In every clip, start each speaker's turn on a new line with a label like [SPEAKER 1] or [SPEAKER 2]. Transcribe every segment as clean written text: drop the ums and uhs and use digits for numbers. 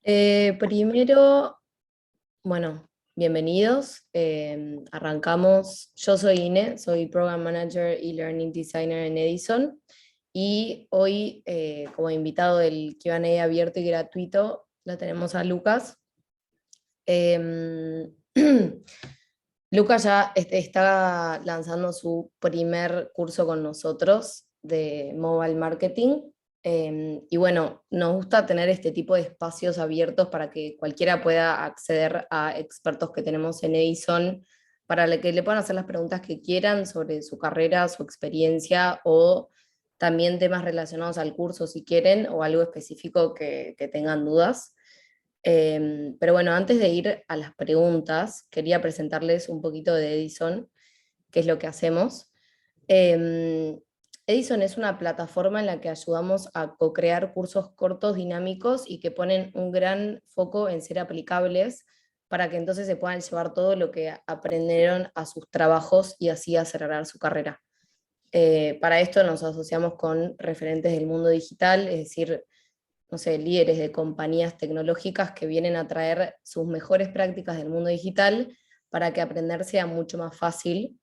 [SPEAKER 1] Primero, bueno, bienvenidos. Arrancamos. Yo soy Ine, soy Program Manager y Learning Designer en Edison. Y hoy, como invitado del Q&A abierto y gratuito, lo tenemos a Lucas. Em, Lucas ya está lanzando su primer curso con nosotros de mobile marketing. Y bueno, nos gusta tener este tipo de espacios abiertos para que cualquiera pueda acceder a expertos que tenemos en Edison, para que le puedan hacer las preguntas que quieran sobre su carrera, su experiencia o también temas relacionados al curso si quieren o algo específico que tengan dudas. Pero bueno, antes de ir a las preguntas, quería presentarles un poquito de Edison, qué es lo que hacemos. Eh, Edison es una plataforma en la que ayudamos a co-crear cursos cortos, dinámicos y que ponen un gran foco en ser aplicables para que entonces se puedan llevar todo lo que aprendieron a sus trabajos y así acelerar su carrera. Para esto nos asociamos con referentes del mundo digital, es decir, no sé, líderes de compañías tecnológicas que vienen a traer sus mejores prácticas del mundo digital para que aprender sea mucho más fácil.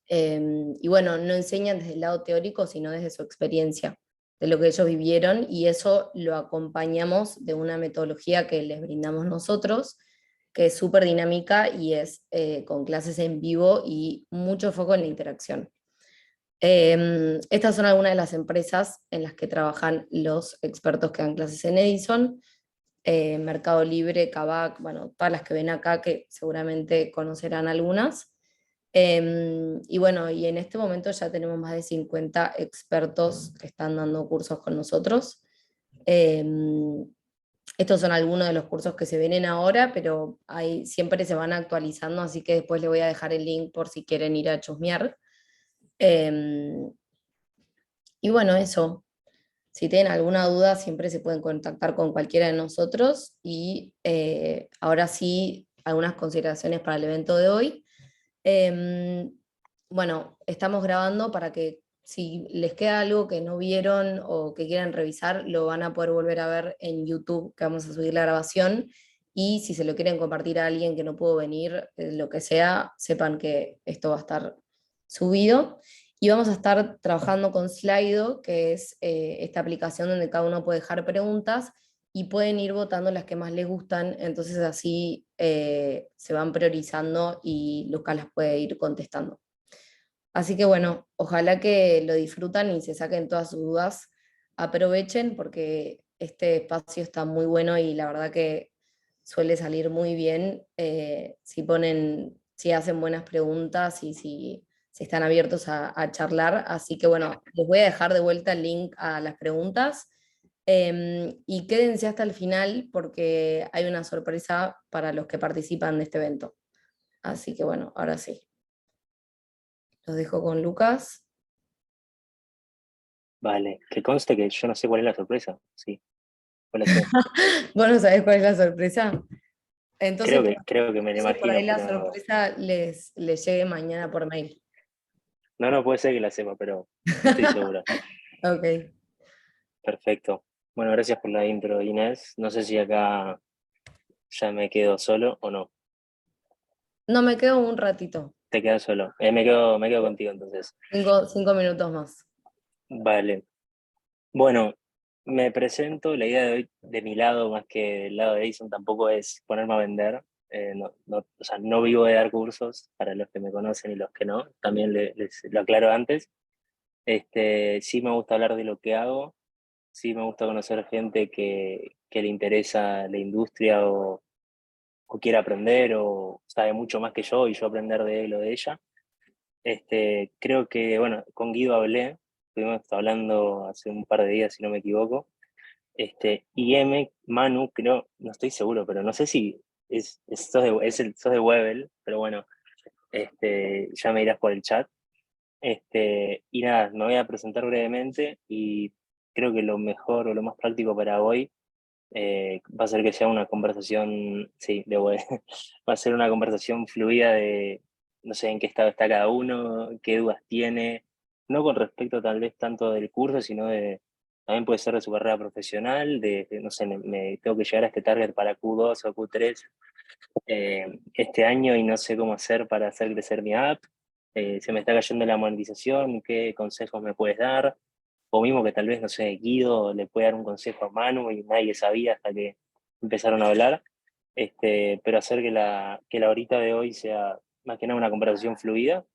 [SPEAKER 1] Y bueno, no enseñan desde el lado teórico, sino desde su experiencia, de lo que ellos vivieron, y eso lo acompañamos de una metodología que les brindamos nosotros, que es súper dinámica y es con clases en vivo y mucho foco en la interacción. Estas son algunas de las empresas en las que trabajan los expertos que dan clases en Edison. Mercado Libre, Kavak, bueno, todas las que ven acá que seguramente conocerán algunas. Y bueno, y en este momento ya tenemos más de 50 expertos que están dando cursos con nosotros. Estos son algunos de los cursos que se vienen ahora, pero siempre se van actualizando, así que después les voy a dejar el link por si quieren ir a chusmear. Eh, y bueno, eso. Si tienen alguna duda, siempre se pueden contactar con cualquiera de nosotros. Y ahora sí, algunas consideraciones para el evento de hoy. Em, bueno, estamos grabando para que si les queda algo que no vieron o que quieran revisar, lo van a poder volver a ver en YouTube, que vamos a subir la grabación. Y si se lo quieren compartir a alguien que no pudo venir, lo que sea, sepan que esto va a estar subido. Y vamos a estar trabajando con Slido, que es esta aplicación donde cada uno puede dejar preguntas y pueden ir votando las que más les gustan, entonces así se van priorizando y Lucas las puede ir contestando. Así que bueno, ojalá que lo disfrutan y se saquen todas sus dudas. Aprovechen porque este espacio está muy bueno y la verdad que suele salir muy bien si hacen buenas preguntas y si están abiertos a charlar. Así que bueno, les voy a dejar de vuelta el link a las preguntas. Y quédense hasta el final porque hay una sorpresa para los que participan de este evento. Así que bueno, ahora sí. Los dejo con Lucas.
[SPEAKER 2] Vale, que conste que yo no sé cuál es la sorpresa. Sí, cuál es.
[SPEAKER 1] ¿Vos no sabés cuál es la sorpresa? Entonces,
[SPEAKER 2] Creo que me lo
[SPEAKER 1] por ahí
[SPEAKER 2] imagino,
[SPEAKER 1] la
[SPEAKER 2] pero
[SPEAKER 1] sorpresa les llegue mañana por mail.
[SPEAKER 2] no puede ser que la sepa, pero no estoy segura.
[SPEAKER 1] Ok.
[SPEAKER 2] Perfecto. Bueno, gracias por la intro, Inés. No sé si acá ya me quedo solo o no.
[SPEAKER 1] No, me quedo un ratito.
[SPEAKER 2] Te quedas solo. Me quedo contigo entonces.
[SPEAKER 1] 5 minutos más.
[SPEAKER 2] Vale. Bueno, me presento. La idea de hoy, de mi lado, más que del lado de Edison, tampoco es ponerme a vender. O sea, no vivo de dar cursos para los que me conocen y los que no. También les lo aclaro antes. Sí me gusta hablar de lo que hago, sí me gusta conocer gente que le interesa la industria o quiere aprender o sabe mucho más que yo y yo aprender de él o de ella. Creo que, bueno, con Guido hablé, estuvimos hablando hace un par de días, si no me equivoco. Y Manu, creo, no estoy seguro, pero no sé si sos de Webel, pero bueno, ya me irás por el chat. Y nada, me voy a presentar brevemente y creo que lo mejor o lo más práctico para hoy va a ser que sea una conversación, sí, va a ser una conversación fluida de, no sé en qué estado está cada uno, qué dudas tiene, no con respecto tal vez tanto del curso, sino también puede ser de su carrera profesional, no sé, me tengo que llegar a este target para Q2 o Q3 este año y no sé cómo hacer para hacer crecer mi app. Se me está cayendo la monetización, ¿qué consejos me puedes dar? O mismo que tal vez, no sé, Guido le puede dar un consejo a Manu y nadie sabía hasta que empezaron a hablar. Pero hacer que la horita de hoy sea más que nada una conversación fluida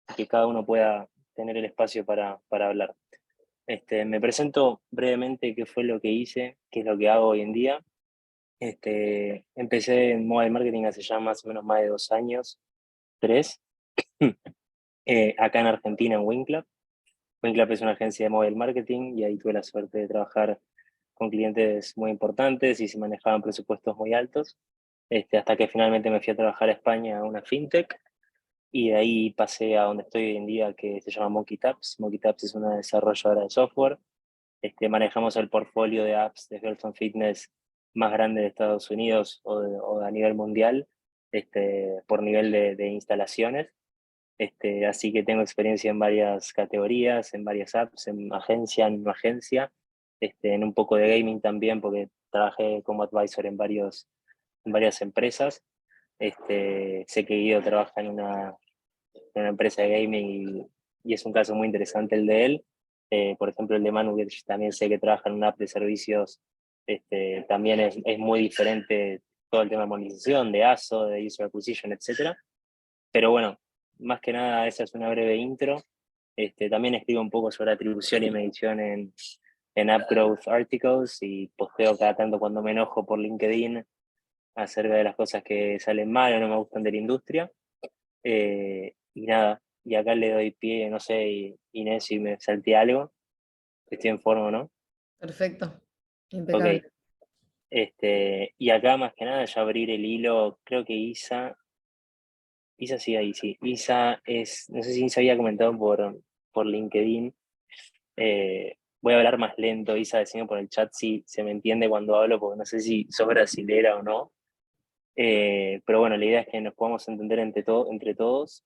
[SPEAKER 2] y que cada uno pueda tener el espacio para hablar. Me presento brevemente qué fue lo que hice, qué es lo que hago hoy en día. Empecé en mobile marketing hace ya más o menos más de 2 años, 3, acá en Argentina en Winclap. Winclap es una agencia de mobile marketing y ahí tuve la suerte de trabajar con clientes muy importantes y se manejaban presupuestos muy altos, hasta que finalmente me fui a trabajar a España a una fintech y de ahí pasé a donde estoy hoy en día, que se llama Monkey Taps. Monkey Taps es una desarrolladora de software. Manejamos el portfolio de apps de Health and Fitness más grande de Estados Unidos o a nivel mundial, por nivel de instalaciones. Así que tengo experiencia en varias categorías, en varias apps, en agencia, en no agencia, en un poco de gaming también, porque trabajé como advisor en varias empresas. Sé que Guido trabaja en una empresa de gaming y es un caso muy interesante el de él. Por ejemplo, el de Manu, que también sé que trabaja en una app de servicios, también es muy diferente todo el tema de monetización, de ASO, de User Acquisition, etcétera. Pero bueno, más que nada esa es una breve intro. También escribo un poco sobre atribución y medición en App Growth Articles y posteo cada tanto cuando me enojo por LinkedIn acerca de las cosas que salen mal o no me gustan de la industria. Y nada, y acá le doy pie, no sé, Inés, si me salté algo, estoy en forma, ¿no?
[SPEAKER 1] Perfecto,
[SPEAKER 2] Ok.
[SPEAKER 1] impecable.
[SPEAKER 2] Y acá más que nada ya abrir el hilo, creo que Isa sí, ahí sí. Isa es, no sé si Isa había comentado por LinkedIn. Voy a hablar más lento, Isa, decime por el chat si se me entiende cuando hablo, porque no sé si sos brasilera o no. Pero bueno, la idea es que nos podamos entender entre todos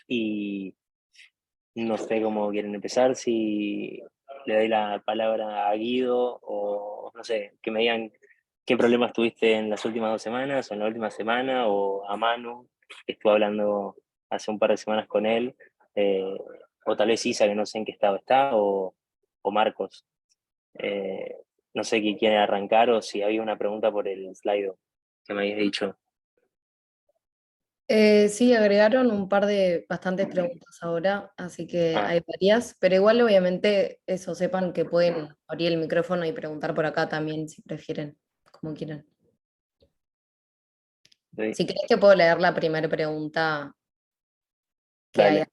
[SPEAKER 2] y no sé cómo quieren empezar, si le doy la palabra a Guido o no sé, que me digan qué problemas tuviste en las últimas 2 semanas o en la última semana, o a Manu, que estuve hablando hace un par de semanas con él, eh, o tal vez Isa, que no sé en qué estado está, o Marcos. Eh, no sé quién quiere arrancar o si había una pregunta por el slide que me habéis dicho.
[SPEAKER 1] Sí, agregaron un par de bastantes preguntas ahora, así que
[SPEAKER 2] Ah,
[SPEAKER 1] hay varias, pero igual obviamente eso, sepan que pueden abrir el micrófono y preguntar por acá también si prefieren, como quieran.
[SPEAKER 2] sí,
[SPEAKER 1] Si querés te puedo leer la primera pregunta que hay,
[SPEAKER 2] dale,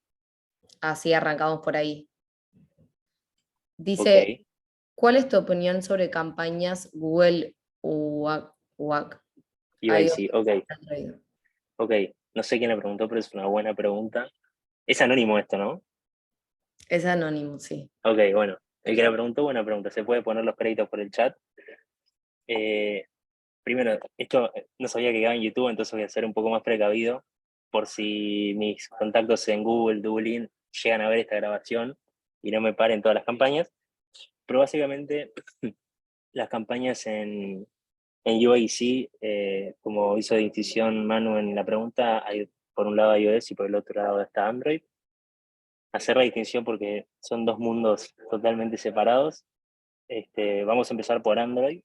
[SPEAKER 1] así arrancamos por ahí.
[SPEAKER 2] ok.
[SPEAKER 1] Dice, ¿cuál es tu opinión sobre campañas Google UAC? iOS,
[SPEAKER 2] UIC, ok,
[SPEAKER 1] Android?
[SPEAKER 2] ok. No sé quién le preguntó, pero es una buena pregunta. Es anónimo esto, ¿no?
[SPEAKER 1] Es anónimo, sí.
[SPEAKER 2] Ok, bueno. El que le preguntó, buena pregunta. ¿Se puede poner los créditos por el chat? Eh, Primero, esto no sabía que quedaba en YouTube, entonces voy a ser un poco más precavido por si mis contactos en Google, Dublín, llegan a ver esta grabación y no me paren todas las campañas. Pero básicamente, las campañas en UIC, como hizo distinción Manu en la pregunta, hay por un lado iOS y por el otro lado está Android. Hacer la distinción porque son dos mundos totalmente separados. Vamos a empezar por Android.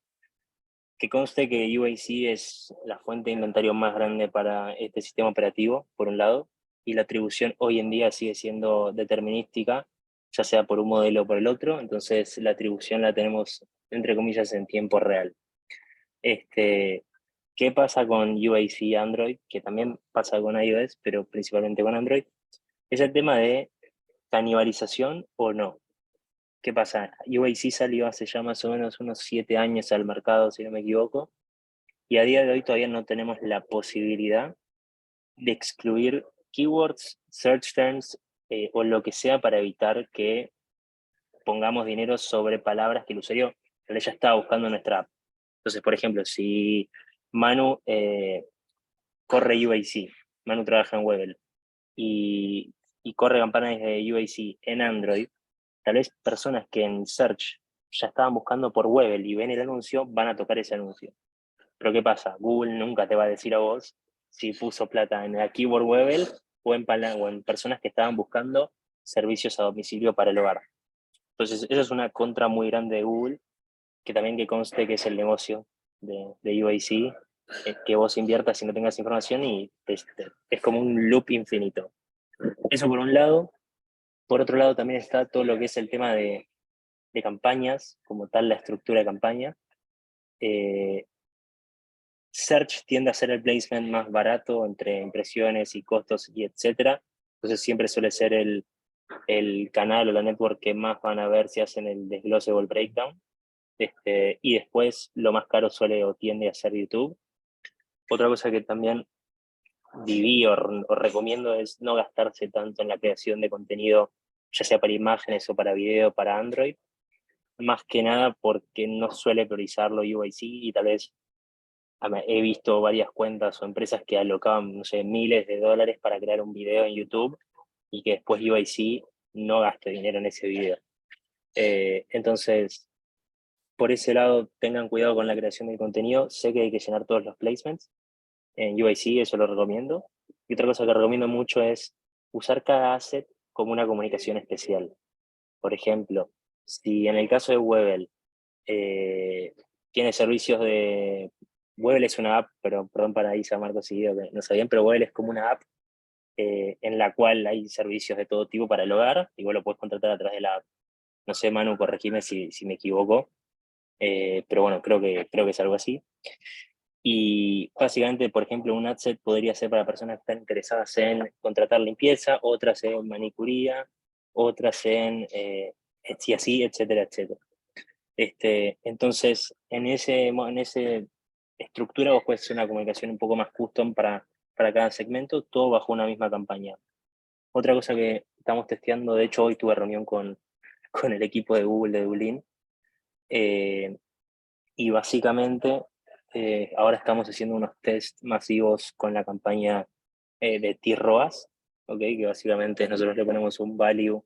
[SPEAKER 2] Que conste que UIC es la fuente de inventario más grande para este sistema operativo, por un lado, y la atribución hoy en día sigue siendo determinística, ya sea por un modelo o por el otro, entonces la atribución la tenemos, entre comillas, en tiempo real. Este, ¿Qué pasa con UIC y Android? Que también pasa con iOS, pero principalmente con Android. Es el tema de canibalización o no. ¿Qué pasa? UIC salió hace ya más o menos unos 7 años al mercado, si no me equivoco, y a día de hoy todavía no tenemos la posibilidad de excluir keywords, search terms o lo que sea para evitar que pongamos dinero sobre palabras que el usuario ya estaba buscando en nuestra app. Entonces, por ejemplo, si Manu corre UAC, Manu trabaja en Webel y corre campanas de UAC en Android, tal vez personas que en search ya estaban buscando por Webel y ven el anuncio, van a tocar ese anuncio. Pero ¿qué pasa? Google nunca te va a decir a vos si puso plata en la keyword Webel o en personas que estaban buscando servicios a domicilio para el hogar. Entonces, esa es una contra muy grande de Google, que también que conste que es el negocio de UAC, que vos inviertas y no tengas información y es como un loop infinito. Eso por un lado. Por otro lado también está todo lo que es el tema de campañas, como tal la estructura de campaña. Search tiende a ser el placement más barato entre impresiones y costos y etcétera. Entonces siempre suele ser el canal o la network que más van a ver si hacen el desglose o el breakdown. Y después lo más caro suele o tiende a ser YouTube. Otra cosa que también viví o recomiendo es no gastarse tanto en la creación de contenido, ya sea para imágenes o para video, para Android, más que nada porque no suele priorizarlo UIC y tal vez he visto varias cuentas o empresas que alocaban, no sé, miles de dólares para crear un video en YouTube y que después UIC no gaste dinero en ese video. Entonces, por ese lado, tengan cuidado con la creación del contenido. Sé que hay que llenar todos los placements. En UIC eso lo recomiendo. Y otra cosa que recomiendo mucho es usar cada asset como una comunicación especial. Por ejemplo, si en el caso de Webel tiene servicios de... Webel es una app, pero perdón para Isa, Marcos y Guido, que no sabían, pero Webel es como una app en la cual hay servicios de todo tipo para el hogar, y vos lo puedes contratar a través de la app. No sé, Manu, corregime si me equivoco, pero bueno, creo que es algo así. Y básicamente, por ejemplo, un adset podría ser para personas que están interesadas en contratar limpieza, otras en manicuría, otras en Etsy así, etcétera, etcétera. Entonces, en ese estructura vos puedes hacer una comunicación un poco más custom para cada segmento, todo bajo una misma campaña. Otra cosa que estamos testeando, de hecho hoy tuve reunión con el equipo de Google de Dublín, y básicamente ahora estamos haciendo unos test masivos con la campaña de T-ROAS, ¿okay? Que básicamente nosotros le ponemos un value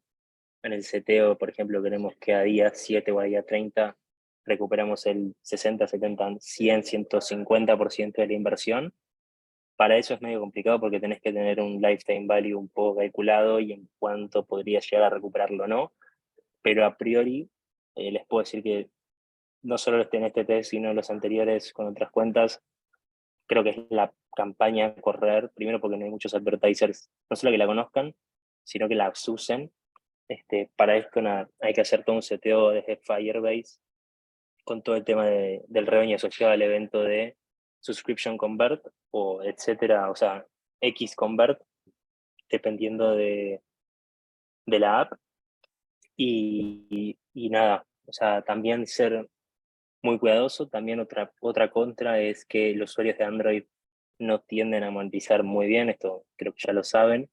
[SPEAKER 2] en el seteo, por ejemplo, queremos que a día 7 o a día 30 recuperamos el 60, 70, 100, 150% de la inversión. Para eso es medio complicado porque tenés que tener un lifetime value un poco calculado y en cuánto podría llegar a recuperarlo o no. Pero a priori les puedo decir que no solo en este test, sino los anteriores con otras cuentas, creo que es la campaña a correr, primero porque no hay muchos advertisers, no solo que la conozcan, sino que la usen. Para esto hay que hacer todo un seteo desde Firebase con todo el tema del revenue asociado al evento de subscription convert o etcétera, o sea, X convert, dependiendo de la app. Y nada, o sea, también ser muy cuidadoso. También otra contra es que los usuarios de Android no tienden a monetizar muy bien, esto creo que ya lo saben.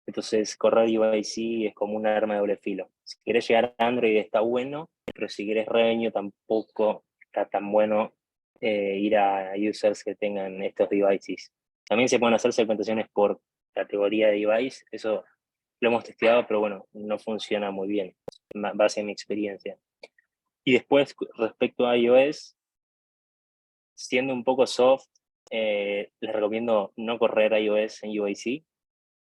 [SPEAKER 2] Entonces, correr UIC es como un arma de doble filo. Si quieres llegar a Android está bueno, pero si quieres revenue tampoco está tan bueno ir a users que tengan estos devices. También se pueden hacer segmentaciones por categoría de device, eso lo hemos testeado, pero bueno, no funciona muy bien, base en mi experiencia. Y después, respecto a iOS, siendo un poco soft, les recomiendo no correr iOS en UIC,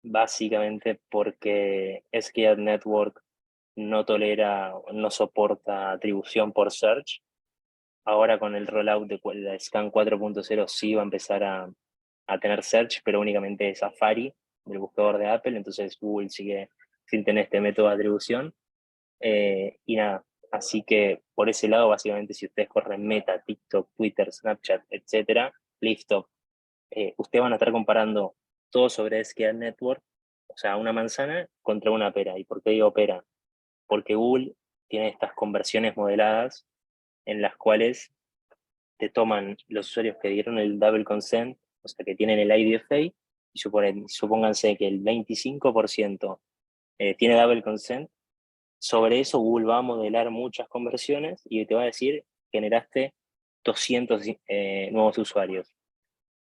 [SPEAKER 2] básicamente porque SKAd Network no tolera, no soporta atribución por search. Ahora con el rollout de la Scan 4.0 sí va a empezar a tener search, pero únicamente Safari, del buscador de Apple, entonces Google sigue sin tener este método de atribución. Y nada, así que por ese lado, básicamente, si ustedes corren Meta, TikTok, Twitter, Snapchat, etcétera, Liftop, ustedes van a estar comparando todo sobre SKAd Network, o sea, una manzana contra una pera. ¿Y por qué digo pera? Porque Google tiene estas conversiones modeladas en las cuales te toman los usuarios que dieron el double consent, o sea, que tienen el IDFA, y supónganse que el 25% tiene double consent. Sobre eso Google va a modelar muchas conversiones y te va a decir, generaste 200 nuevos usuarios.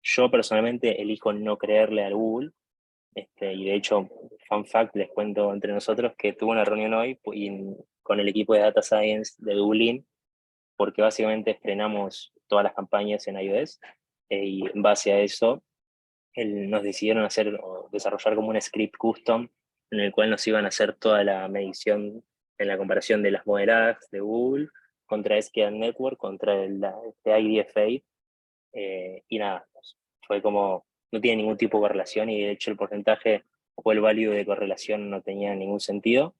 [SPEAKER 2] Yo personalmente elijo no creerle al Google, y de hecho, fun fact, les cuento entre nosotros que tuve una reunión hoy y con el equipo de Data Science de Dublín, porque básicamente frenamos todas las campañas en iOS, y en base a eso nos decidieron hacer o desarrollar como un script custom en el cual nos iban a hacer toda la medición en la comparación de las moderadas de Google contra SKAdNetwork, Network, contra este IDFA, y nada, fue como, no tiene ningún tipo de correlación y de hecho el porcentaje o el válido de correlación no tenía ningún sentido,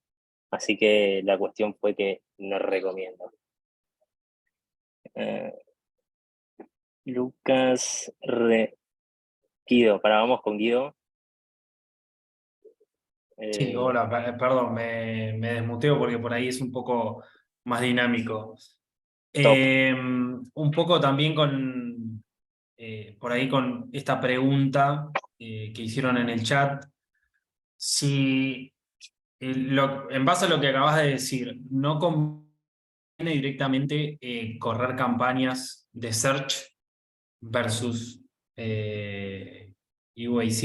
[SPEAKER 2] así que la cuestión fue que no recomiendo. Eh, Lucas Guido, vamos con Guido.
[SPEAKER 3] Sí, hola, perdón, me desmuteo porque por ahí es un poco más dinámico.
[SPEAKER 2] Top.
[SPEAKER 3] Un poco también por ahí con esta pregunta que hicieron en el chat, si en base a lo que acabas de decir, no conviene directamente correr campañas de search versus UAC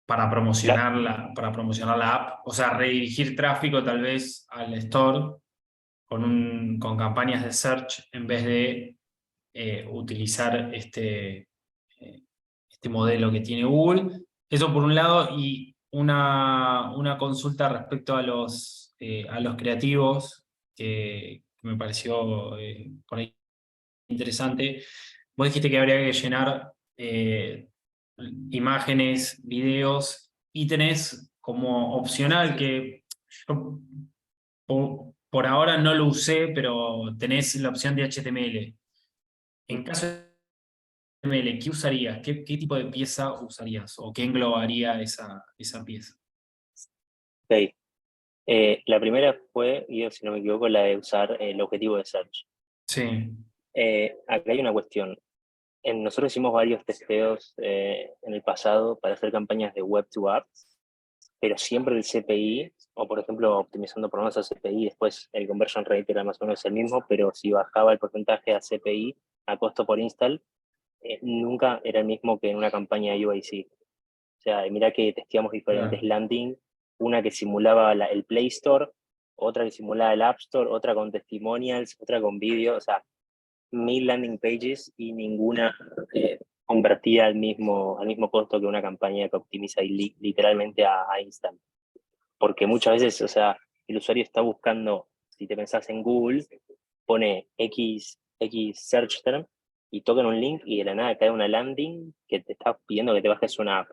[SPEAKER 2] La-
[SPEAKER 3] para promocionar la app, o sea, redirigir tráfico tal vez al store con campañas de search en vez de utilizar este modelo que tiene Google. Eso por un lado, y una consulta respecto a los creativos que me pareció por ahí interesante. Vos dijiste que habría que llenar imágenes, videos, y tenés como opcional que yo por ahora no lo usé, pero tenés la opción de HTML. En caso de HTML, ¿qué usarías? ¿Qué tipo de pieza usarías? ¿O qué englobaría esa pieza?
[SPEAKER 2] ok. La primera fue, y si no me equivoco, la de usar el objetivo de search.
[SPEAKER 3] Sí,
[SPEAKER 2] Acá hay una cuestión. Nosotros hicimos varios testeos en el pasado para hacer campañas de web to app, pero siempre el CPI, o por ejemplo optimizando por a CPI, después el conversion rate era más o menos el mismo, pero si bajaba el porcentaje a CPI, a costo por install, nunca era el mismo que en una campaña de UIC. O sea, mira que testeamos diferentes
[SPEAKER 3] claro.
[SPEAKER 2] landing, una que simulaba el Play Store, otra que simulaba el App Store, otra con testimonials, otra con vídeo, o sea, 1000 landing pages y ninguna convertida al mismo costo que una campaña que optimiza literalmente a instant. Porque muchas veces, o sea, el usuario está buscando, si te pensás en Google, pone X search term y toca en un link y de la nada cae una landing que te está pidiendo que te bajes una app.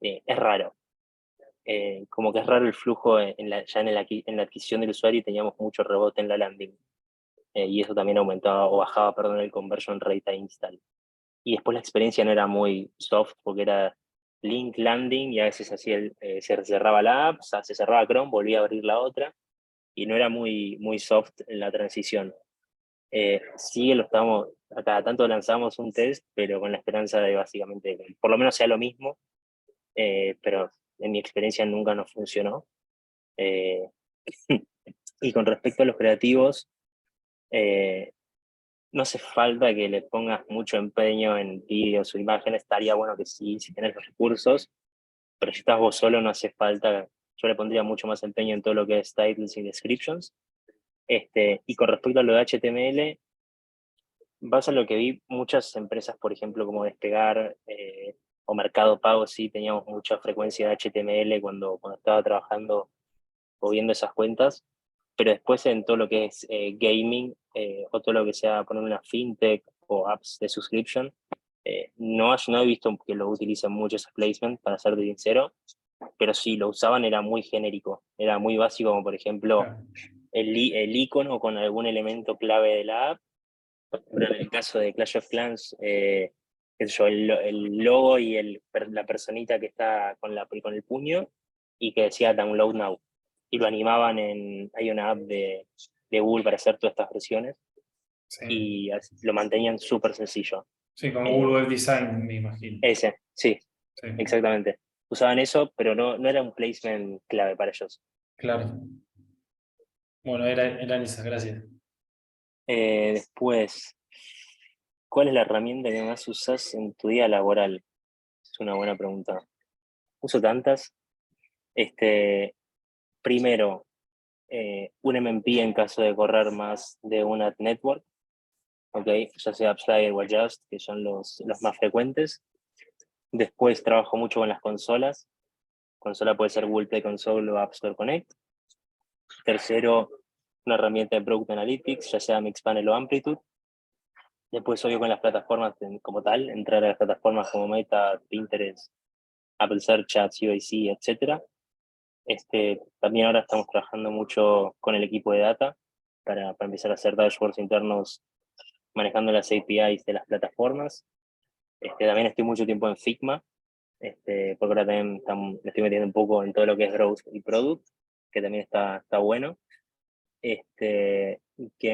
[SPEAKER 2] Es raro. Como que es raro el flujo ya en la adquisición del usuario y teníamos mucho rebote en la landing. Y eso también aumentaba o bajaba, perdón, el conversion rate a install. Y después la experiencia no era muy soft porque era link landing y a veces así se cerraba la app, o sea, se cerraba Chrome, volvía a abrir la otra y no era muy soft en la transición. Sí, a cada tanto lanzamos un test, pero con la esperanza de básicamente que por lo menos sea lo mismo, pero en mi experiencia nunca nos funcionó. Eh, y con respecto a los creativos, eh, no hace falta que le pongas mucho empeño en vídeos o imágenes, estaría bueno que sí, si tienes los recursos, pero si estás vos solo no hace falta, yo le pondría mucho más empeño en todo lo que es titles y descriptions. Y con respecto a lo de HTML, vas a lo que vi, muchas empresas, por ejemplo, como Despegar o Mercado Pago, sí teníamos mucha frecuencia de HTML cuando estaba trabajando o viendo esas cuentas, pero después en todo lo que es gaming o todo lo que sea poner una fintech o apps de subscription, no he visto que lo utilicen mucho ese placement, para ser sincero, pero si lo usaban era muy genérico, era muy básico, como por ejemplo
[SPEAKER 3] Claro.
[SPEAKER 2] el icono con algún elemento clave de la app. Pero en el caso de Clash of Clans, qué sé yo, el logo y la personita que está con el puño y que decía Download Now. Y lo animaban hay una app de Google para hacer todas estas versiones
[SPEAKER 3] Sí,
[SPEAKER 2] y lo mantenían súper sencillo.
[SPEAKER 3] sí, con
[SPEAKER 2] Eh,
[SPEAKER 3] Google Web Design, me imagino.
[SPEAKER 2] sí,
[SPEAKER 3] Sí,
[SPEAKER 2] exactamente. Usaban eso, pero no era un placement clave para ellos.
[SPEAKER 3] claro. Bueno, eran esas, gracias.
[SPEAKER 2] Después, ¿cuál es la herramienta que más usas en tu día laboral? Es una buena pregunta. Uso tantas. Este, Primero, un MMP en caso de correr más de una network, ¿okay? Ya sea AppsFlyer o Adjust, que son los más frecuentes. Después trabajo mucho con las consolas. Consola puede ser Google Play Console o App Store Connect. Tercero, una herramienta de Product Analytics, ya sea Mixpanel o Amplitude. Después, obvio, con las plataformas como tal, entrar a las plataformas como Meta, Pinterest, Apple Search Ads, UAC, etc. También ahora estamos trabajando mucho con el equipo de data para empezar a hacer dashboards internos manejando las APIs de las plataformas. También estoy mucho tiempo en Figma, porque ahora también me estoy metiendo un poco en todo lo que es growth y product, que también está bueno. ¿Qué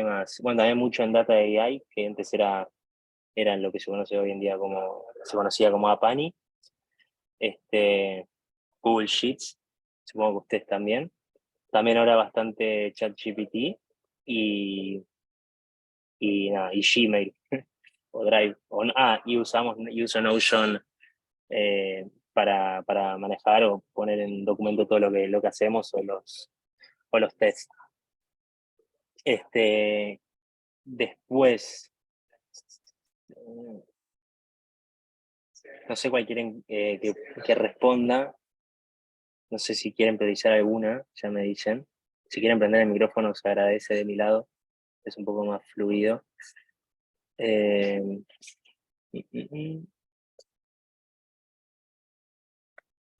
[SPEAKER 2] más? Bueno, también mucho en data de AI, que antes era lo que se conoce hoy en día se conocía como Apani. Google Sheets, supongo que ustedes también. También ahora bastante ChatGPT y Gmail o Drive. Y uso Notion para manejar o poner en documento todo lo que hacemos o los tests. Después, no sé cuál quieren que responda. No sé si quieren priorizar alguna, ya me dicen. Si quieren prender el micrófono, se agradece de mi lado. Es un poco más fluido. Eh,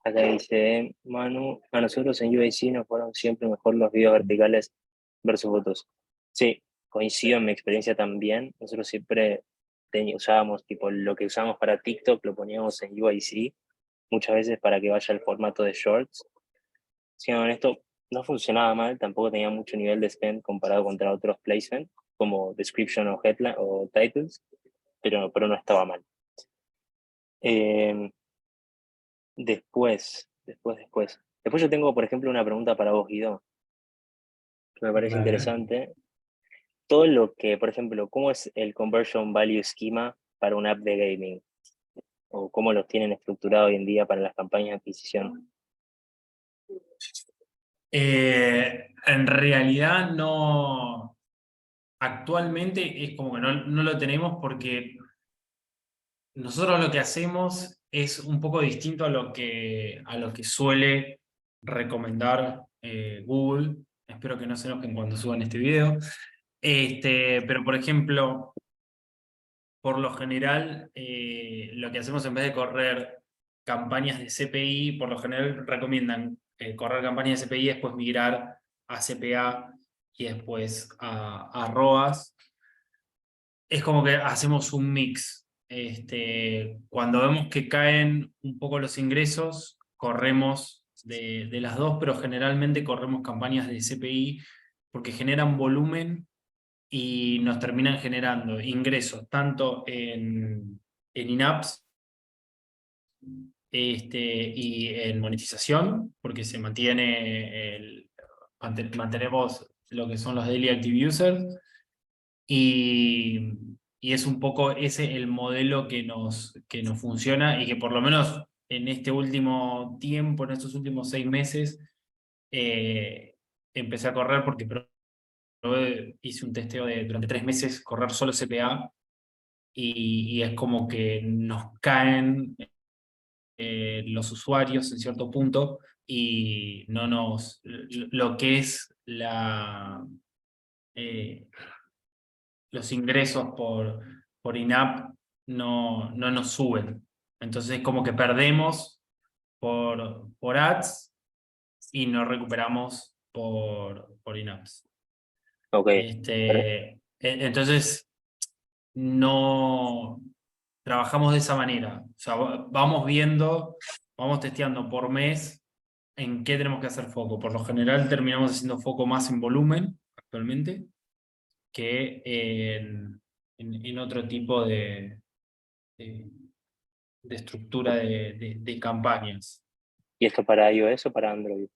[SPEAKER 2] Acá dice Manu, a nosotros en UAC nos fueron siempre mejor los videos verticales versus fotos. Sí, coincido en mi experiencia también. Nosotros siempre usábamos, tipo, lo que usábamos para TikTok lo poníamos en UAC, muchas veces para que vaya el formato de shorts. Siendo honesto, no funcionaba mal, tampoco tenía mucho nivel de spend comparado contra otros placements, como description o headline o titles, pero no estaba mal. Después yo tengo, por ejemplo, una pregunta para vos, Guido, que me parece
[SPEAKER 3] Dale.
[SPEAKER 2] interesante. Todo lo que, por ejemplo, ¿cómo es el conversion value schema para una app de gaming? ¿O cómo los tienen estructurado hoy en día para las campañas de adquisición?
[SPEAKER 3] En realidad no, actualmente es como que no lo tenemos porque nosotros lo que hacemos es un poco distinto a lo que suele recomendar Google. Espero que no se enojen cuando suban este video. Pero por ejemplo, por lo general, lo que hacemos en vez de correr campañas de CPI, por lo general recomiendan correr campañas de CPI, después migrar a CPA y después a ROAS. Es como que hacemos un mix. Cuando vemos que caen un poco los ingresos, corremos de las dos, pero generalmente corremos campañas de CPI porque generan volumen y nos terminan generando ingresos tanto en in-apps y en monetización, porque se mantenemos lo que son los daily active users, y, y es un poco ese el modelo que nos funciona y que por lo menos en este último tiempo, en estos últimos 6 meses, empecé a correr porque hice un testeo de durante 3 meses correr solo CPA y es como que nos caen los usuarios en cierto punto y no nos lo que es eh, los ingresos por in-app no nos suben. Entonces es como que perdemos por ads y nos recuperamos por in-apps.
[SPEAKER 2] Ok.
[SPEAKER 3] Entonces no trabajamos de esa manera. O sea, vamos viendo, vamos testeando por mes en qué tenemos que hacer foco. Por lo general terminamos haciendo foco más en volumen actualmente que en otro tipo de- de estructura de campañas.
[SPEAKER 2] ¿Y esto para iOS o para Android?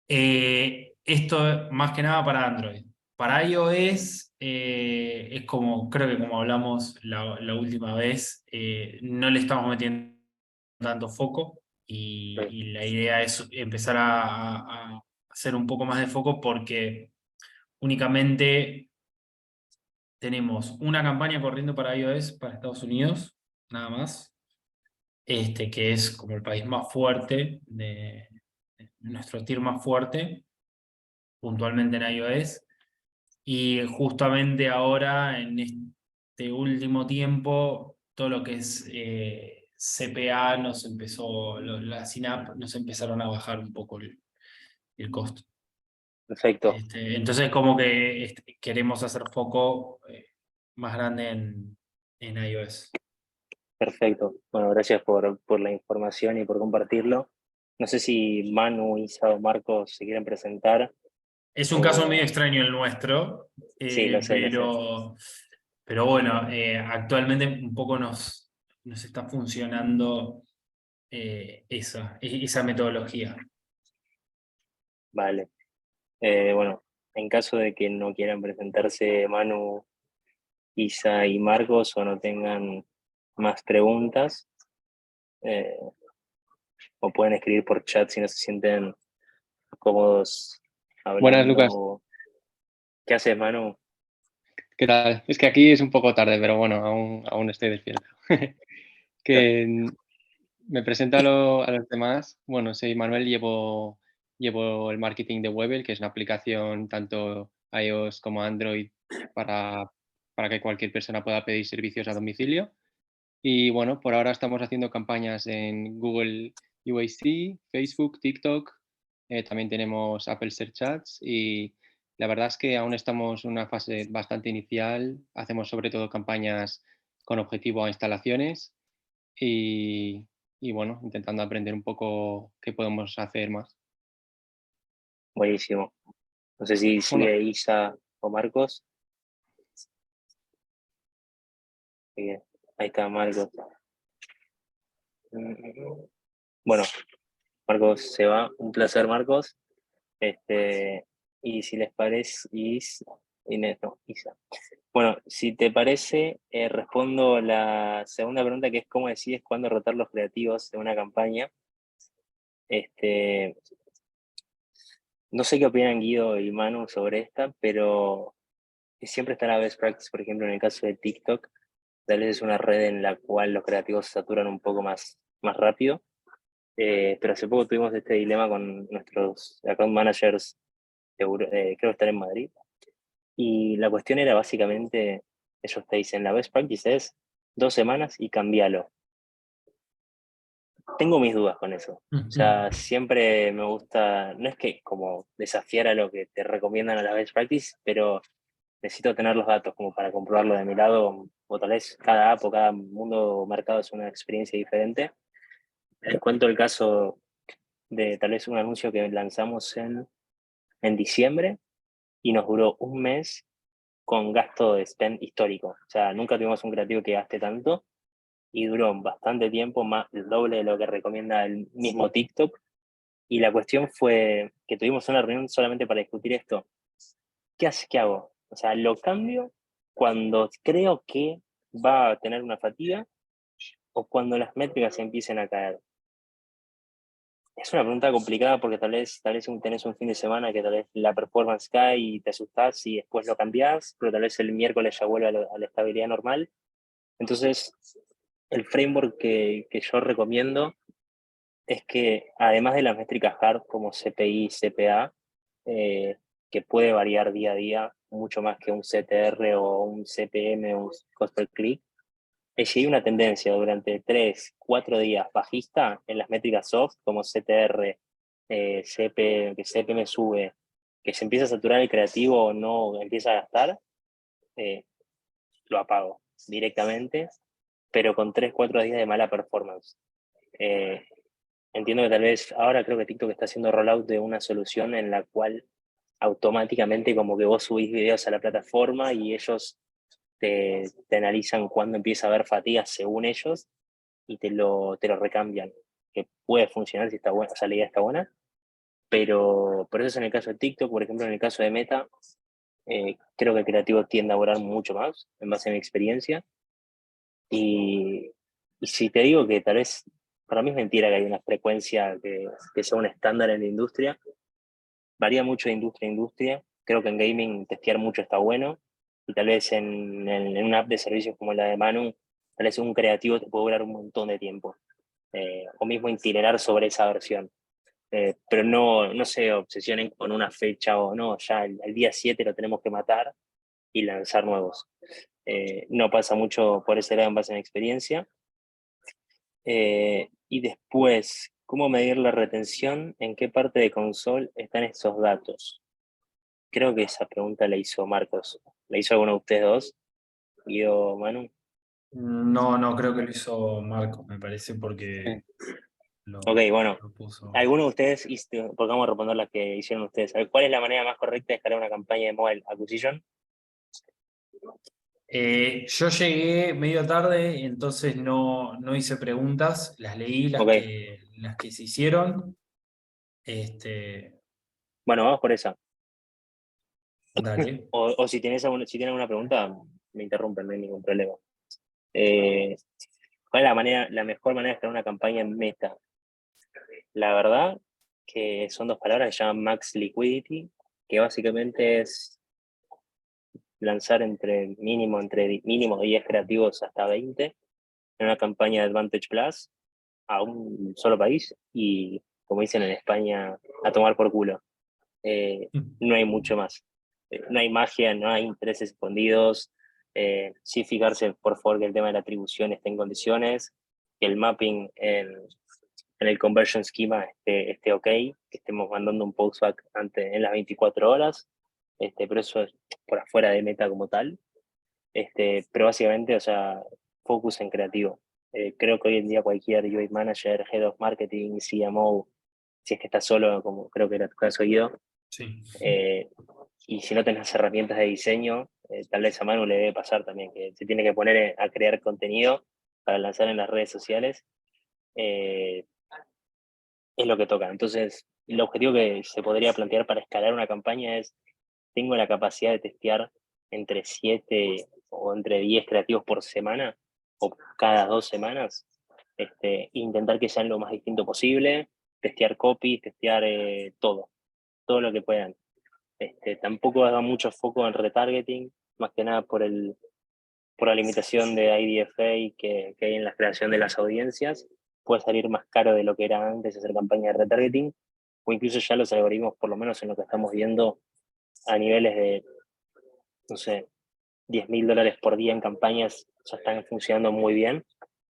[SPEAKER 3] Esto más que nada para Android. Para iOS es como, creo que como hablamos la última vez, no le estamos metiendo tanto foco y la idea es empezar a hacer un poco más de foco porque únicamente tenemos una campaña corriendo para iOS para Estados Unidos, nada más, que es como el país más fuerte, de nuestro tier más fuerte, puntualmente en iOS. Y justamente ahora, en este último tiempo, todo lo que es CPA nos empezó, las in-app nos empezaron a bajar un poco el costo.
[SPEAKER 2] Perfecto,
[SPEAKER 3] Entonces, como que queremos hacer foco más grande en iOS.
[SPEAKER 2] perfecto. Bueno, gracias por la información y por compartirlo. No sé si Manu, Isa o Marcos se quieren presentar.
[SPEAKER 3] Es un caso medio
[SPEAKER 2] O...
[SPEAKER 3] extraño el nuestro,
[SPEAKER 2] Sí, lo sé, lo sé.
[SPEAKER 3] pero bueno, actualmente un poco nos está funcionando esa metodología.
[SPEAKER 2] Vale. Bueno, en caso de que no quieran presentarse Manu, Isa y Marcos o no tengan más preguntas, eh, o pueden escribir por chat si no se sienten cómodos
[SPEAKER 4] Buenas, Lucas.
[SPEAKER 2] hablando. ¿Qué haces, Manu?
[SPEAKER 4] ¿Qué tal? Es que aquí es un poco tarde, pero bueno, aún estoy despierto. Que me presento a los demás. Bueno, soy Manuel, llevo el marketing de Webel, que es una aplicación tanto iOS como Android para, para que cualquier persona pueda pedir servicios a domicilio. Y bueno, por ahora estamos haciendo campañas en Google UAC, Facebook, TikTok. También tenemos Apple Search Ads y la verdad es que aún estamos en una fase bastante inicial. Hacemos sobre todo campañas con objetivo a instalaciones y, y bueno, intentando aprender un poco qué podemos hacer más.
[SPEAKER 2] Buenísimo. No sé si
[SPEAKER 4] Bueno,
[SPEAKER 2] sigue Isa o Marcos. Bien, ahí está Marcos. Bueno, Marcos se va. Un placer, Marcos. Y si les parece, Inés, no, Isa. Bueno, si te parece, respondo la segunda pregunta, que es cómo decides cuándo rotar los creativos de una campaña. Este, no sé qué opinan Guido y Manu sobre esta, pero siempre está la best practice, por ejemplo, en el caso de TikTok, tal vez es una red en la cual los creativos se saturan un poco más rápido. Pero hace poco tuvimos este dilema con nuestros account managers, creo que están en Madrid, y la cuestión era básicamente, ellos te dicen, la best practice es 2 semanas y cambialo. Tengo mis dudas con eso. O sea, siempre me gusta, no es que como desafiar a lo que te recomiendan a la best practice, pero necesito tener los datos como para comprobarlo de mi lado, o tal vez cada app o cada mundo o mercado es una experiencia diferente. Les cuento el caso de tal vez un anuncio que lanzamos en diciembre y nos duró un mes con gasto de spend histórico. O sea, nunca tuvimos un creativo que gaste tanto y duró bastante tiempo, más del doble de lo que recomienda el mismo TikTok. Y la cuestión fue que tuvimos una reunión solamente para discutir esto. ¿Qué hago? O sea, lo cambio cuando creo que va a tener una fatiga o cuando las métricas empiecen a caer. Es una pregunta complicada porque tal vez tenés un fin de semana que tal vez la performance cae y te asustás y después lo cambiás, pero tal vez el miércoles ya vuelve a la estabilidad normal. Entonces, el framework que yo recomiendo es que además de las métricas hard como CPI, CPA, eh, que puede variar día a día mucho más que un CTR o un CPM o un cost per click, si hay una tendencia durante 3, 4 días bajista en las métricas soft, como CTR, que CPM sube, que se empieza a saturar el creativo o no empieza a gastar, lo apago directamente, pero con 3, 4 días de mala performance. Entiendo que tal vez ahora creo que TikTok está haciendo rollout de una solución en la cual automáticamente como que vos subís videos a la plataforma y ellos te analizan cuándo empieza a haber fatiga según ellos y te lo recambian, que puede funcionar si está buena, o sea, la idea está buena, pero eso es en el caso de TikTok. Por ejemplo, en el caso de Meta, creo que el creativo tiende a durar mucho más, en base a mi experiencia, y, y si te digo que tal vez, para mí es mentira que hay una frecuencia que sea un estándar en la industria, varía mucho de industria a industria. Creo que en gaming testear mucho está bueno, y tal vez en una app de servicios como la de Manu, tal vez un creativo te puede durar un montón de tiempo, o mismo itinerar sobre esa versión. Pero no se obsesionen con una fecha o no, ya el día 7 lo tenemos que matar y lanzar nuevos. No pasa mucho por ese lado en base a mi experiencia. Y después, ¿cómo medir la retención? ¿En qué parte de console están esos datos? Creo que esa pregunta la hizo Marcos. ¿La hizo alguno de ustedes dos? Guido, Manu.
[SPEAKER 3] No, creo que lo hizo Marco, me parece, porque
[SPEAKER 2] Ok, bueno.
[SPEAKER 3] lo puso.
[SPEAKER 2] ¿Alguno de ustedes, porque vamos a responder las que hicieron ustedes, ¿cuál es la manera más correcta de escalar una campaña de Mobile Acquisition?
[SPEAKER 3] Yo llegué medio tarde, entonces no hice preguntas, las leí, las
[SPEAKER 2] Ok,
[SPEAKER 3] que se hicieron.
[SPEAKER 2] bueno, vamos por esa.
[SPEAKER 3] Dale.
[SPEAKER 2] O si tienen alguna pregunta, me interrumpen, no hay ningún problema. Eh, ¿Cuál es la mejor manera de escalar una campaña en Meta? La verdad que son dos palabras que se llaman Max Liquidity, que básicamente es lanzar entre mínimo 10 creativos hasta 20 en una campaña de Advantage Plus a un solo país y, como dicen en España, a tomar por culo. No hay mucho más. No hay magia, no hay intereses escondidos. Sí fijarse, por favor, que el tema de la atribución esté en condiciones, que el mapping en el conversion schema esté ok, que estemos mandando un postback en las 24 horas, pero eso es por afuera de Meta como tal. Pero básicamente, o sea, focus en creativo. Creo que hoy en día cualquier UA manager, head of marketing, CMO, si es que está solo, como creo que era tu caso, Guido,
[SPEAKER 3] Sí.
[SPEAKER 2] y si no tenés herramientas de diseño, tal vez a Manu le debe pasar también, que se tiene que poner a crear contenido para lanzar en las redes sociales, es lo que toca. Entonces, el objetivo que se podría plantear para escalar una campaña es, tengo la capacidad de testear entre 7 o entre 10 creativos por semana, o cada 2 semanas, intentar que sean lo más distinto posible, testear copy, testear todo lo que puedan. Tampoco haga mucho foco en retargeting, más que nada por la limitación de IDFA que hay en la creación de las audiencias. Puede salir más caro de lo que era antes hacer campaña de retargeting, o incluso ya los algoritmos, por lo menos en lo que estamos viendo, a niveles de, no sé, $10.000 por día en campañas, ya están funcionando muy bien.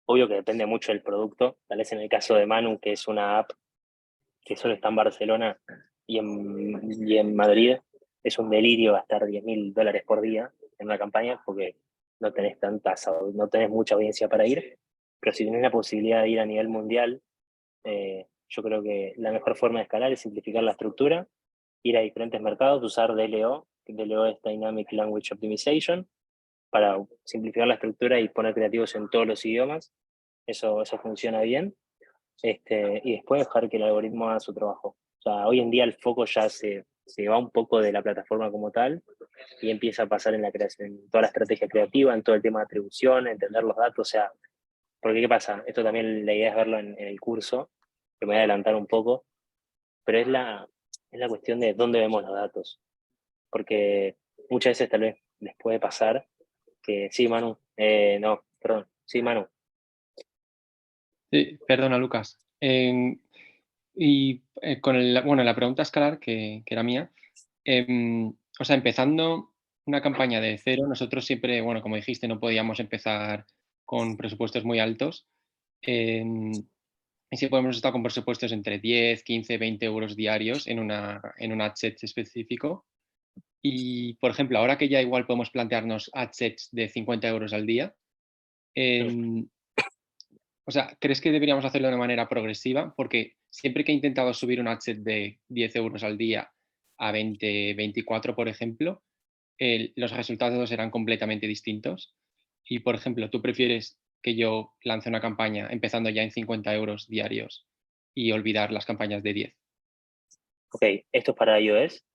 [SPEAKER 2] Obvio que depende mucho del producto. Tal vez en el caso de Manu, que es una app que solo está en Barcelona y en Madrid, es un delirio gastar $10.000 por día en una campaña porque no tenés mucha audiencia para ir. Pero si tenés la posibilidad de ir a nivel mundial, yo creo que la mejor forma de escalar es simplificar la estructura, ir a diferentes mercados, usar DLO, que DLO es Dynamic Language Optimization, para simplificar la estructura y poner creativos en todos los idiomas. Eso funciona bien. Y después dejar que el algoritmo haga su trabajo. O sea, hoy en día el foco ya se va un poco de la plataforma como tal y empieza a pasar en la creación, en toda la estrategia creativa, en todo el tema de atribución, entender los datos. O sea, porque ¿qué pasa? Esto también la idea es verlo en el curso, que me voy a adelantar un poco, pero es la cuestión de dónde vemos los datos. Porque muchas veces tal vez les puede pasar que, sí, Manu, no, perdón, sí, Manu.
[SPEAKER 4] Sí, perdona, Lucas. Bueno, la pregunta escalar, que era mía, o sea, empezando una campaña de cero, nosotros siempre, bueno, como dijiste, no podíamos empezar con presupuestos muy altos. Y siempre hemos estado con presupuestos entre 10, 15, 20 euros diarios en un ad set específico. Y, por ejemplo, ahora que ya igual podemos plantearnos ad sets de 50 euros al día, o sea, ¿crees que deberíamos hacerlo de una manera progresiva? Porque siempre que he intentado subir un ad set de 10 euros al día a 20, 24, por ejemplo, los resultados eran completamente distintos. Y, por ejemplo, ¿tú prefieres que yo lance una campaña empezando ya en 50 euros diarios y olvidar las campañas de 10?
[SPEAKER 2] Ok, ¿esto es para iOS?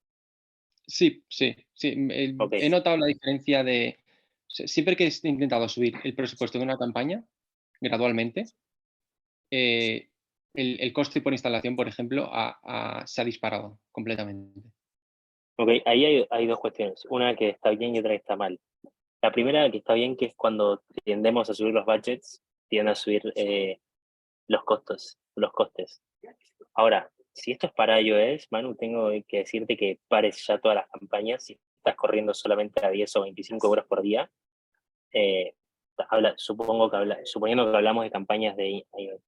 [SPEAKER 4] Sí, sí, sí.
[SPEAKER 2] Ok,
[SPEAKER 4] He notado la diferencia de... Siempre que he intentado subir el presupuesto de una campaña gradualmente, el coste por instalación, por ejemplo, se ha disparado completamente.
[SPEAKER 2] Ok, ahí hay dos cuestiones. Una que está bien y otra que está mal. La primera que está bien, que es cuando tendemos a subir los budgets, tienden a subir los costes. Ahora, si esto es para iOS, Manu, tengo que decirte que pares ya todas las campañas. Si estás corriendo solamente a 10 o 25 euros por día, suponiendo que hablamos de campañas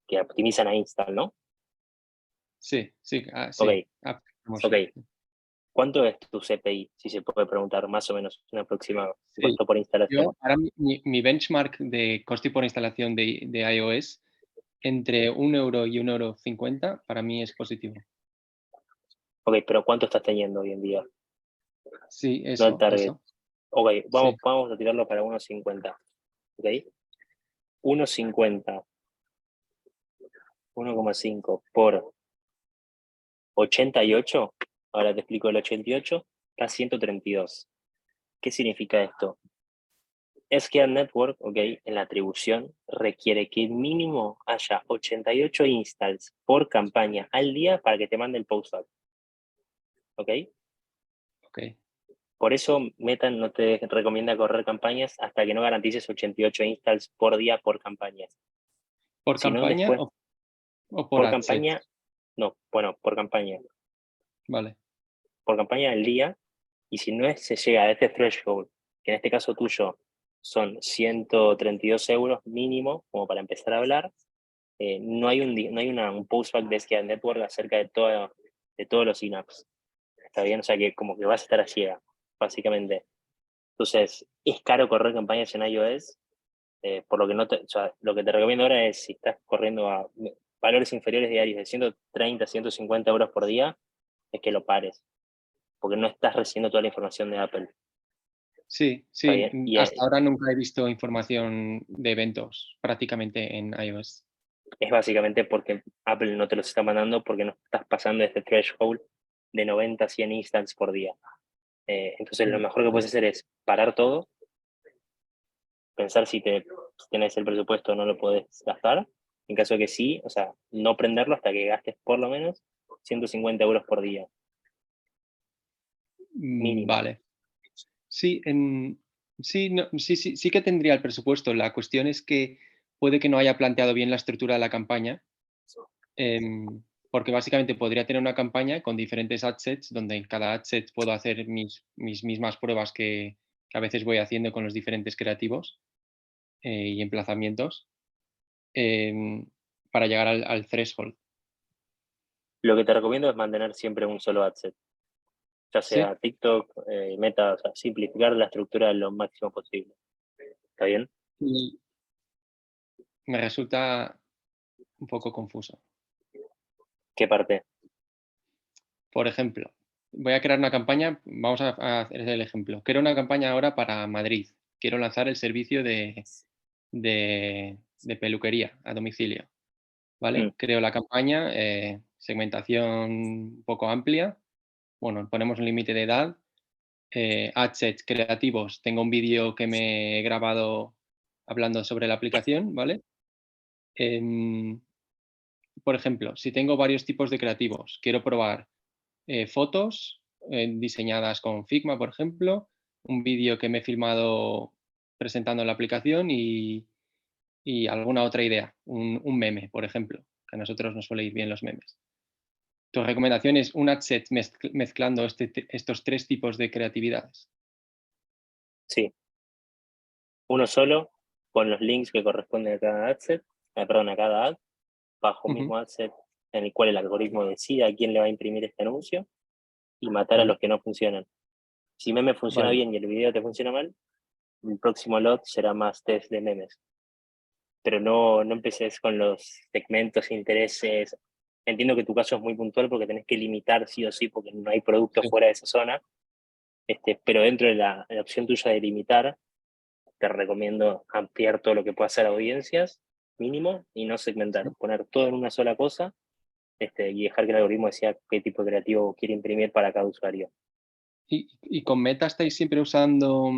[SPEAKER 2] que optimizan a install, ¿no?
[SPEAKER 4] Sí, sí,
[SPEAKER 2] Ok,
[SPEAKER 4] sí.
[SPEAKER 2] ok. ¿Cuánto es tu CPI? Si se puede preguntar, más o menos, un aproximado.
[SPEAKER 4] Sí.
[SPEAKER 2] Costo por instalación.
[SPEAKER 4] Ahora mi benchmark de coste por instalación de iOS entre 1 euro y 1,50 € para mí es positivo.
[SPEAKER 2] Ok, pero ¿cuánto estás teniendo hoy en día?
[SPEAKER 4] Sí,
[SPEAKER 2] No el target.
[SPEAKER 4] eso.
[SPEAKER 2] Ok,
[SPEAKER 4] Sí.
[SPEAKER 2] vamos a tirarlo para 1.50. Ok. 1.50. 1,5 por 88. Ahora te explico el 88. Está 132. ¿Qué significa esto? SKAD Network, ok, en la atribución requiere que mínimo haya 88 installs por campaña al día para que te mande el post-up. ¿Ok?
[SPEAKER 4] Ok.
[SPEAKER 2] Por eso Meta no te recomienda correr campañas hasta que no garantices 88 installs por día por campaña.
[SPEAKER 4] ¿Por
[SPEAKER 2] Si no,
[SPEAKER 4] campaña
[SPEAKER 2] después,
[SPEAKER 4] o por
[SPEAKER 2] por
[SPEAKER 4] ad set?
[SPEAKER 2] campaña, no, bueno, por campaña.
[SPEAKER 4] Vale.
[SPEAKER 2] Por campaña al día, y si no se llega a este threshold, que en este caso tuyo son 132 euros mínimo, como para empezar a hablar, no hay un postback de SKAD Network acerca de todos los synapses. ¿Está bien? O sea que como que vas a estar a ciega, básicamente. Entonces, es caro correr campañas en iOS, por lo que o sea, lo que te recomiendo ahora es, si estás corriendo a valores inferiores diarios de 130, 150 euros por día, es que lo pares, porque no estás recibiendo toda la información de Apple.
[SPEAKER 4] Sí,
[SPEAKER 2] ¿Está
[SPEAKER 4] sí.
[SPEAKER 2] bien? Y
[SPEAKER 4] Hasta ahora nunca he visto información de eventos prácticamente en iOS.
[SPEAKER 2] es básicamente porque Apple no te los está mandando porque no estás pasando este threshold de 90 a 100 instants por día. Entonces lo mejor que puedes hacer es parar todo, pensar si tenés el presupuesto o no lo podés gastar. En caso de que sí, o sea, no prenderlo hasta que gastes por lo menos 150 euros por día, mínimo.
[SPEAKER 4] Vale. Sí, sí que tendría el presupuesto. La cuestión es que puede que no haya planteado bien la estructura de la campaña, porque básicamente podría tener una campaña con diferentes adsets, donde en cada adset puedo hacer mis mismas pruebas que a veces voy haciendo con los diferentes creativos y emplazamientos, para llegar al threshold.
[SPEAKER 2] Lo que te recomiendo es mantener siempre un solo adset, ya
[SPEAKER 4] ¿Sí?
[SPEAKER 2] sea TikTok, Meta, o sea, simplificar la estructura lo máximo posible. ¿Está bien?
[SPEAKER 4] Y me resulta un poco confuso.
[SPEAKER 2] ¿Qué parte?
[SPEAKER 4] Por ejemplo, voy a crear una campaña, vamos a hacer el ejemplo. Quiero una campaña ahora para Madrid. Quiero lanzar el servicio de peluquería a domicilio. ¿Vale?
[SPEAKER 2] Mm.
[SPEAKER 4] Creo la campaña, segmentación un poco amplia. Bueno, ponemos un límite de edad. Adsets creativos. Tengo un vídeo que me he grabado hablando sobre la aplicación, ¿vale? Em, por ejemplo, si tengo varios tipos de creativos, quiero probar fotos diseñadas con Figma, por ejemplo, un vídeo que me he filmado presentando la aplicación y alguna otra idea, un meme, por ejemplo, que a nosotros nos suele ir bien los memes. Tu recomendación es un adset mezclando estos tres tipos de creatividades.
[SPEAKER 2] Sí, uno solo, con los links que corresponden a cada adset, perdón, a cada ad, bajo un
[SPEAKER 4] Ujú,
[SPEAKER 2] mismo adset en el cual el algoritmo decida a quién le va a imprimir este anuncio y matar a
[SPEAKER 4] vale,
[SPEAKER 2] los que no funcionan. Si meme funciona
[SPEAKER 4] vale.
[SPEAKER 2] bien y el video te funciona mal, el próximo lot será más test de memes. Pero no empeces con los segmentos, intereses. Entiendo que tu caso es muy puntual porque tenés que limitar sí o sí porque no hay productos
[SPEAKER 4] Sí.
[SPEAKER 2] fuera de esa zona, pero dentro de la opción tuya de limitar, te recomiendo ampliar todo lo que pueda hacer audiencias, mínimo, y no segmentar, poner todo en una sola cosa, y dejar que el algoritmo decida qué tipo de creativo quiere imprimir para cada usuario.
[SPEAKER 4] Y con Meta estáis siempre usando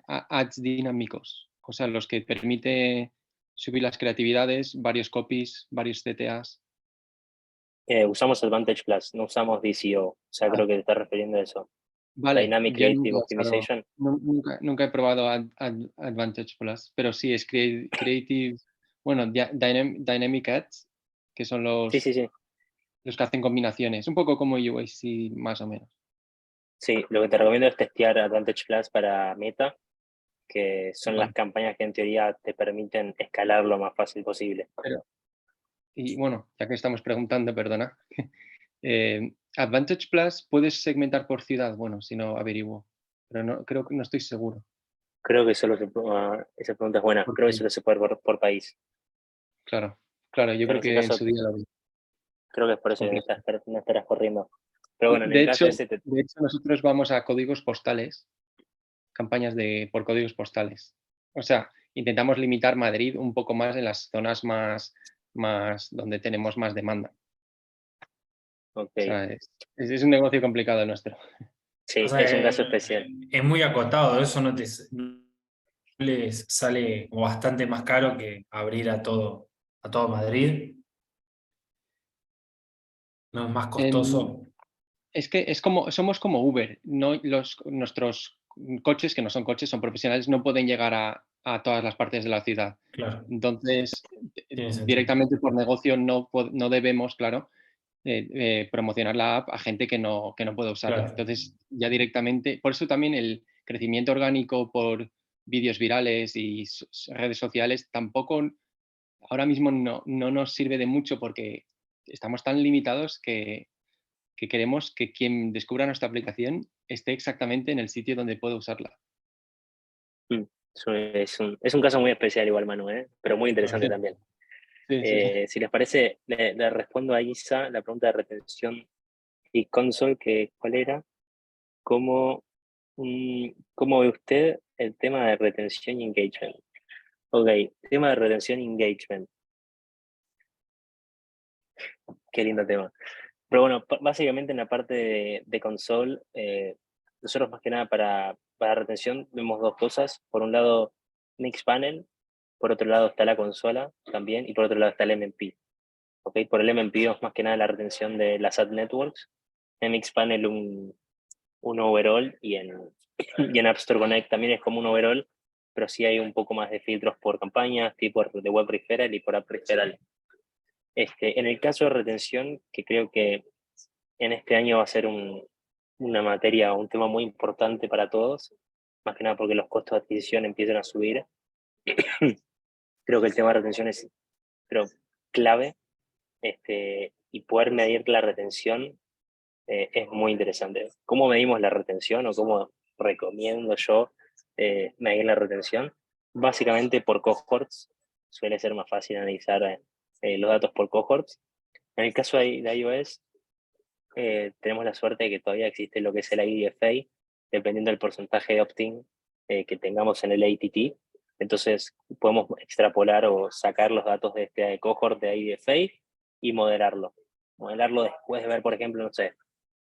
[SPEAKER 4] ads dinámicos, o sea, los que permite subir las creatividades, varios copies, varios CTAs.
[SPEAKER 2] Usamos Advantage Plus, no usamos DCO, o sea,
[SPEAKER 4] Ah.
[SPEAKER 2] creo que te estás refiriendo a eso.
[SPEAKER 4] Vale,
[SPEAKER 2] Dynamic
[SPEAKER 4] yo
[SPEAKER 2] Creative
[SPEAKER 4] nunca he usado,
[SPEAKER 2] Optimization.
[SPEAKER 4] nunca he probado Advantage Plus, pero sí es Creative, bueno, Dynamic Ads, que son
[SPEAKER 2] Sí, sí, sí.
[SPEAKER 4] los que hacen combinaciones, un poco como UAC más o menos.
[SPEAKER 2] Sí, lo que te recomiendo es testear Advantage Plus para Meta, que son
[SPEAKER 4] Vale.
[SPEAKER 2] las campañas que en teoría te permiten escalar lo más fácil posible.
[SPEAKER 4] Y bueno, ya que estamos preguntando, perdona, Advantage Plus, ¿puedes segmentar por ciudad? Bueno, si no, averiguo, pero no, creo que no estoy seguro.
[SPEAKER 2] Creo que solo esa pregunta es buena, creo que
[SPEAKER 4] Porque,
[SPEAKER 2] solo se puede por país.
[SPEAKER 4] claro, yo
[SPEAKER 2] En
[SPEAKER 4] creo
[SPEAKER 2] ese
[SPEAKER 4] que en
[SPEAKER 2] caso,
[SPEAKER 4] su día lo vi.
[SPEAKER 2] creo que es por
[SPEAKER 4] Es
[SPEAKER 2] eso que
[SPEAKER 4] complejo.
[SPEAKER 2] no estarás corriendo. Pero bueno, en
[SPEAKER 4] De
[SPEAKER 2] el
[SPEAKER 4] hecho,
[SPEAKER 2] caso ese,
[SPEAKER 4] nosotros vamos a códigos postales, campañas por códigos postales. O sea, intentamos limitar Madrid un poco más en las zonas más donde tenemos más demanda.
[SPEAKER 2] ok,
[SPEAKER 4] O sea, es un negocio complicado el nuestro.
[SPEAKER 2] sí,
[SPEAKER 3] O sea,
[SPEAKER 2] es un caso especial.
[SPEAKER 3] es muy acotado, eso no les sale como bastante más caro que abrir a todo Madrid, no es más
[SPEAKER 4] En-
[SPEAKER 3] costoso,
[SPEAKER 4] Es que somos como Uber, no nuestros coches, que no son coches, son profesionales, no pueden llegar a todas las partes de la ciudad.
[SPEAKER 3] claro,
[SPEAKER 4] Entonces,
[SPEAKER 3] tiene sentido.
[SPEAKER 4] directamente por negocio no debemos, claro, promocionar la app a gente que no puede usarla.
[SPEAKER 3] Claro.
[SPEAKER 4] Entonces, ya directamente, por eso también el crecimiento orgánico por vídeos virales y redes sociales tampoco ahora mismo no nos sirve de mucho porque estamos tan limitados que queremos que quien descubra nuestra aplicación esté exactamente en el sitio donde pueda usarla.
[SPEAKER 2] Mm, es un caso muy especial igual, Manu, pero muy interesante
[SPEAKER 4] Sí,
[SPEAKER 2] también.
[SPEAKER 4] sí.
[SPEAKER 2] Si les parece, le respondo a Isa la pregunta de retención y console, que ¿cuál era? ¿Cómo, ¿Cómo ve usted el tema de retención y engagement? Ok, tema de retención y engagement. Qué lindo tema. Pero bueno, básicamente en la parte de console, nosotros más que nada para retención vemos dos cosas. Por un lado, Mixpanel, por otro lado está la consola también, y por otro lado está el MMP. ¿Okay? Por el MMP vemos más que nada la retención de las ad networks, en Mixpanel un overall, y en App Store Connect también es como un overall, pero sí hay un poco más de filtros por campañas, tipo de web referral y por app referral. En el caso de retención, que creo que en este año va a ser una materia, un tema muy importante para todos, más que nada porque los costos de adquisición empiezan a subir. Creo que el tema de retención es clave, y poder medir la retención es muy interesante. ¿Cómo medimos la retención o cómo recomiendo yo medir la retención? Básicamente por cohorts, suele ser más fácil analizar los datos por cohorts. En el caso de iOS, tenemos la suerte de que todavía existe lo que es el IDFA, dependiendo del porcentaje de opt-in que tengamos en el ATT. Entonces, podemos extrapolar o sacar los datos de este cohort de IDFA y moderarlo. Modelarlo después de ver, por ejemplo, no sé,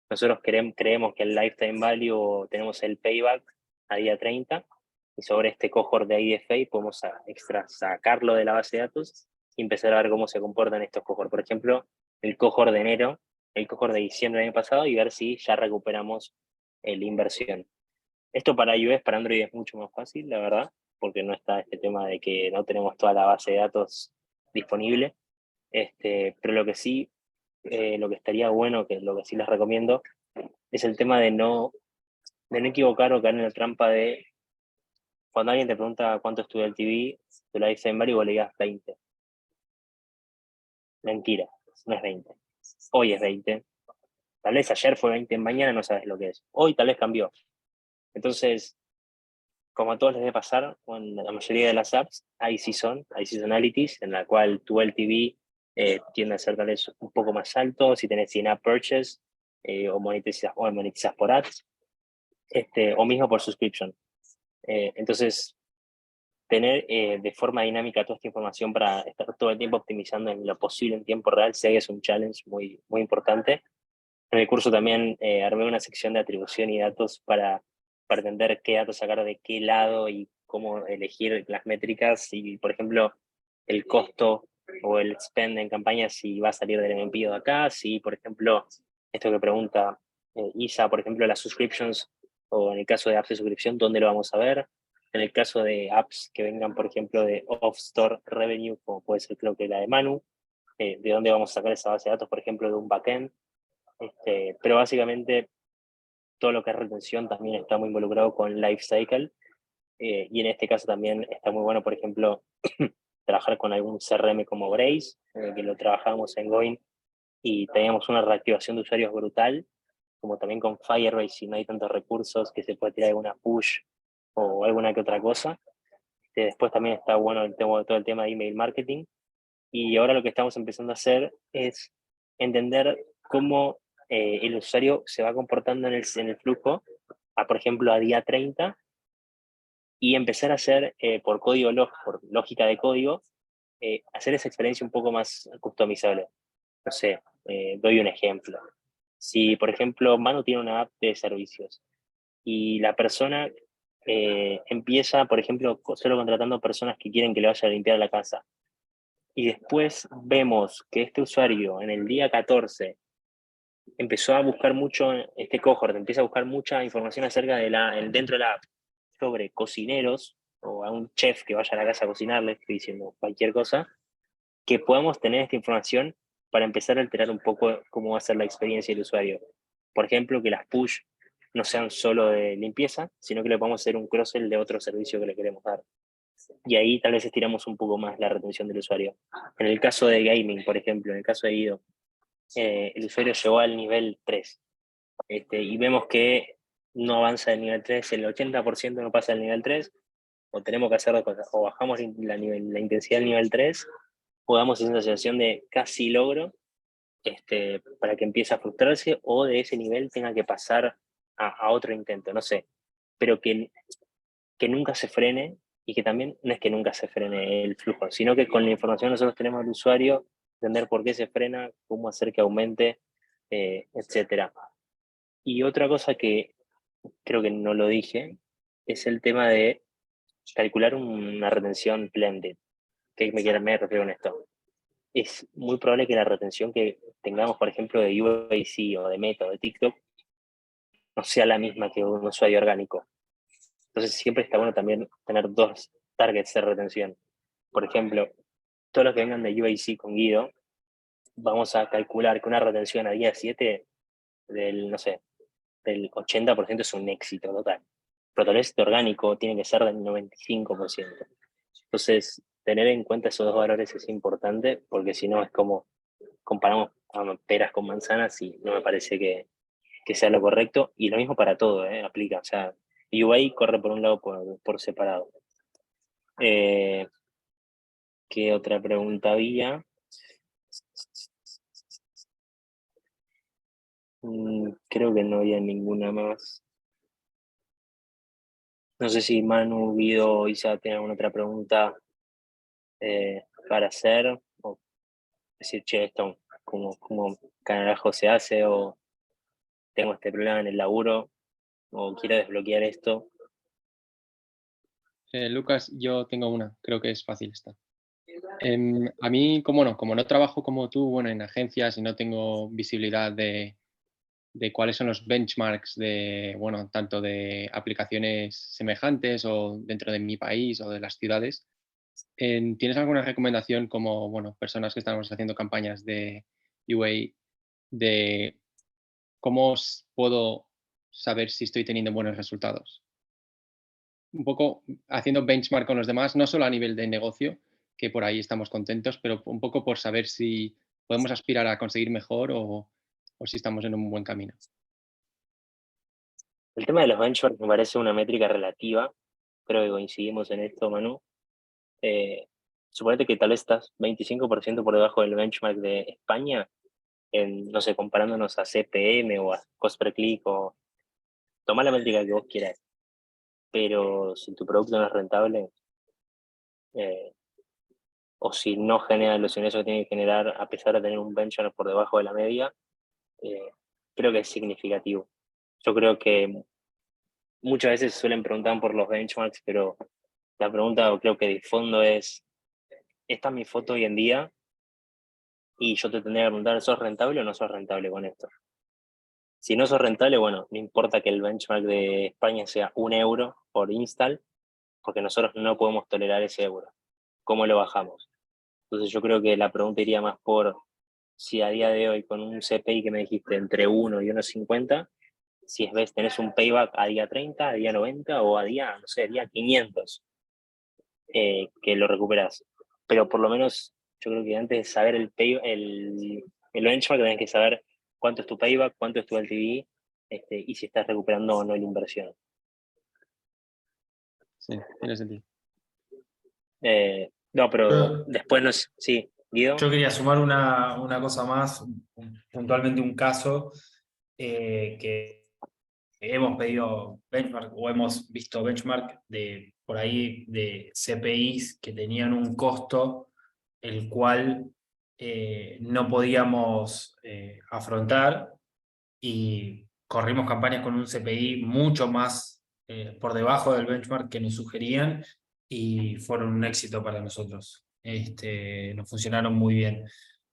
[SPEAKER 2] nosotros creemos que el lifetime value, tenemos el payback a día 30, y sobre este cohort de IDFA podemos sacarlo de la base de datos y empezar a ver cómo se comportan estos cohorts. Por ejemplo, el cohort de enero, el cohort de diciembre del año pasado, y ver si ya recuperamos la inversión. Esto para iOS, para Android es mucho más fácil, la verdad, porque no está este tema de que no tenemos toda la base de datos disponible. Pero lo que sí, lo que estaría bueno, que lo que sí les recomiendo, es el tema de no equivocar o caer en la trampa de cuando alguien te pregunta cuánto estudia el TV, tú le dices en varios y vos le digas 20. Mentira, no es 20. Hoy es 20. Tal vez ayer fue 20, mañana no sabes lo que es. Hoy tal vez cambió. Entonces, como a todos les debe pasar, con la mayoría de las apps hay seasonalities, en la cual tu LTV tiende a ser tal vez un poco más alto si tenés in-app purchase, o monetizas por ads, o mismo por subscription. Entonces, tener de forma dinámica toda esta información para estar todo el tiempo optimizando en lo posible en tiempo real, sé que es un challenge muy, muy importante. En el curso también armé una sección de atribución y datos para entender qué datos sacar de qué lado y cómo elegir las métricas. Y, por ejemplo, el costo o el spend en campaña, si va a salir del MMP o de acá, si, por ejemplo, esto que pregunta Isa, por ejemplo, las subscriptions, o en el caso de apps de suscripción, ¿dónde lo vamos a ver? En el caso de apps que vengan, por ejemplo, de off-store revenue, como puede ser creo que la de Manu, de dónde vamos a sacar esa base de datos, por ejemplo, de un backend. Pero básicamente todo lo que es retención también está muy involucrado con Lifecycle, y en este caso también está muy bueno, por ejemplo, trabajar con algún CRM como Braze, que lo trabajamos en Going, y teníamos una reactivación de usuarios brutal, como también con Firebase, si no hay tantos recursos, que se puede tirar alguna push o alguna que otra cosa. Después también está bueno todo el tema de email marketing, y ahora lo que estamos empezando a hacer es entender cómo el usuario se va comportando en el flujo, por ejemplo, a día 30, y empezar a hacer por por lógica de código, hacer esa experiencia un poco más customizable. No sé, doy un ejemplo. Si, por ejemplo, Manu tiene una app de servicios y la persona empieza, por ejemplo, solo contratando personas que quieren que le vaya a limpiar la casa, y después vemos que este usuario en el día 14 empezó a buscar mucho, este cohort empieza a buscar mucha información acerca de dentro de la app sobre cocineros, o a un chef que vaya a la casa a cocinarle, estoy diciendo cualquier cosa, que podamos tener esta información para empezar a alterar un poco cómo va a ser la experiencia del usuario. Por ejemplo, que las push no sean solo de limpieza, sino que le podamos hacer un cross-sell de otro servicio que le queremos dar. Y ahí tal vez estiramos un poco más la retención del usuario. En el caso de gaming, por ejemplo, en el caso de Guido, el usuario llegó al nivel 3, y vemos que no avanza del nivel 3, el 80% no pasa del nivel 3, o tenemos que hacer dos cosas, o bajamos la intensidad del nivel 3, o damos esa sensación de casi logro, para que empiece a frustrarse, o de ese nivel tenga que pasar a otro intento, no sé, pero que nunca se frene, y que también no es que nunca se frene el flujo, sino que con la información que nosotros tenemos del usuario, entender por qué se frena, cómo hacer que aumente, etc. Y otra cosa que creo que no lo dije, es el tema de calcular una retención blended. ¿Qué me refiero con esto? Es muy probable que la retención que tengamos, por ejemplo, de UAC o de Meta o de TikTok, no sea la misma que un usuario orgánico. Entonces siempre está bueno también tener dos targets de retención. Por ejemplo, todos los que vengan de UAC con Guido, vamos a calcular que una retención a día 7 del, no sé, del 80% es un éxito total. Pero tal vez de orgánico tiene que ser del 95%. Entonces, tener en cuenta esos dos valores es importante, porque si no es como comparamos peras con manzanas, y no me parece que sea lo correcto. Y lo mismo para todo, aplica. O sea, UA corre por un lado por separado. ¿Qué otra pregunta había? Creo que no había ninguna más. No sé si Manu, Guido o Isa tienen alguna otra pregunta para hacer, o decir, che, esto, ¿cómo carajo se hace? O tengo este problema en el laburo, o quiero desbloquear esto.
[SPEAKER 4] Lucas, yo tengo una, creo que es fácil esta. A mí, como no trabajo como tú, bueno, en agencias, y no tengo visibilidad de cuáles son los benchmarks de, bueno, tanto de aplicaciones semejantes o dentro de mi país o de las ciudades, ¿tienes alguna recomendación como, bueno, personas que estamos haciendo campañas de UA, de cómo puedo saber si estoy teniendo buenos resultados? Un poco haciendo benchmark con los demás, no solo a nivel de negocio, que por ahí estamos contentos, pero un poco por saber si podemos aspirar a conseguir mejor o si estamos en un buen camino.
[SPEAKER 2] El tema de los benchmarks me parece una métrica relativa. Creo que coincidimos en esto, Manu. Suponete que tal vez estás 25% por debajo del benchmark de España, no sé, comparándonos a CPM o a cost per click, o toma la métrica que vos quieras. Pero si tu producto no es rentable, o si no genera los ingresos que tiene que generar, a pesar de tener un benchmark por debajo de la media, creo que es significativo. Yo creo que muchas veces suelen preguntar por los benchmarks, pero la pregunta creo que de fondo es, ¿esta es mi foto hoy en día? y yo te tendría que preguntar, ¿sos rentable o no sos rentable con esto? Si no sos rentable, bueno, no importa que el benchmark de España sea 1 euro por install, porque nosotros no podemos tolerar ese euro. ¿Cómo lo bajamos? Entonces yo creo que la pregunta iría más por si a día de hoy con un CPI que me dijiste entre 1 y 1,50, si ves, tenés un payback a día 30, a día 90 o a día, no sé, día 500, que lo recuperas. Pero por lo menos yo creo que antes de saber el benchmark tenés que saber cuánto es tu payback, cuánto es tu LTV, y si estás recuperando o no la inversión.
[SPEAKER 4] Sí, tiene sentido.
[SPEAKER 2] No, pero
[SPEAKER 3] Yo-
[SPEAKER 2] después no sé. Sí, Guido.
[SPEAKER 3] Yo quería sumar una cosa más, puntualmente un caso que hemos pedido benchmark o hemos visto benchmark de por ahí de CPIs que tenían un costo el cual no podíamos afrontar y corrimos campañas con un CPI mucho más por debajo del benchmark que nos sugerían y fueron un éxito para nosotros. Nos funcionaron muy bien.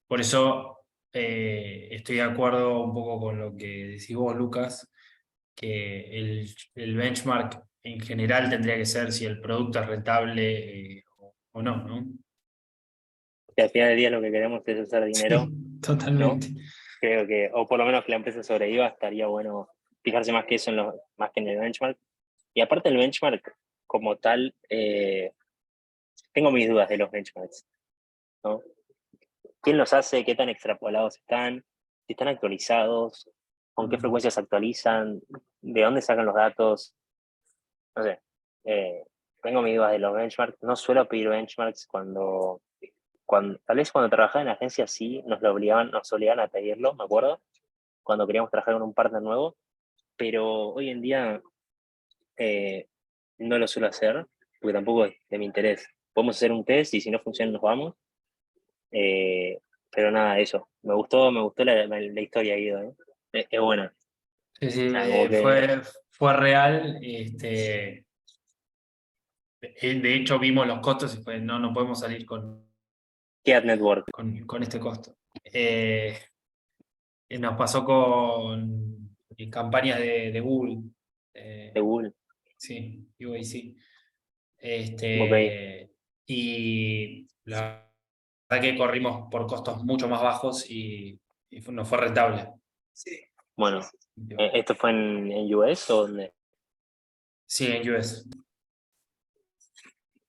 [SPEAKER 3] Por eso estoy de acuerdo un poco con lo que decís vos, Lucas, que el benchmark en general tendría que ser si el producto es rentable o no, ¿no?
[SPEAKER 2] Que al final del día lo que queremos es hacer dinero,
[SPEAKER 3] Totalmente.
[SPEAKER 2] creo que, o por lo menos que la empresa sobreviva, estaría bueno fijarse más que eso más que en el benchmark. Y aparte del benchmark como tal, tengo mis dudas de los benchmarks, ¿no? ¿Quién los hace? ¿Qué tan extrapolados están? Si están actualizados, con qué frecuencias se actualizan, de dónde sacan los datos, no sé. Tengo mis dudas de los benchmarks. No suelo pedir benchmarks tal vez cuando trabajaba en agencia sí nos obligaban a pedirlo, me acuerdo, cuando queríamos trabajar con un partner nuevo, pero hoy en día no lo suelo hacer, porque tampoco es de mi interés. Podemos hacer un test y si no funciona nos vamos. Eh, pero nada, eso. Me gustó la historia, Guido, ¿eh? Es buena.
[SPEAKER 3] Sí, sí,
[SPEAKER 2] O sea, como que
[SPEAKER 3] fue real. De hecho, vimos los costos y fue, no podemos salir
[SPEAKER 2] qué ad network
[SPEAKER 3] con este costo. Nos pasó con campañas de Google.
[SPEAKER 2] de Google.
[SPEAKER 3] Sí, UAC.
[SPEAKER 2] Ok.
[SPEAKER 3] Y la verdad que corrimos por costos mucho más bajos y nos fue rentable.
[SPEAKER 2] Bueno, ¿esto fue en US o dónde?
[SPEAKER 3] Sí, en US.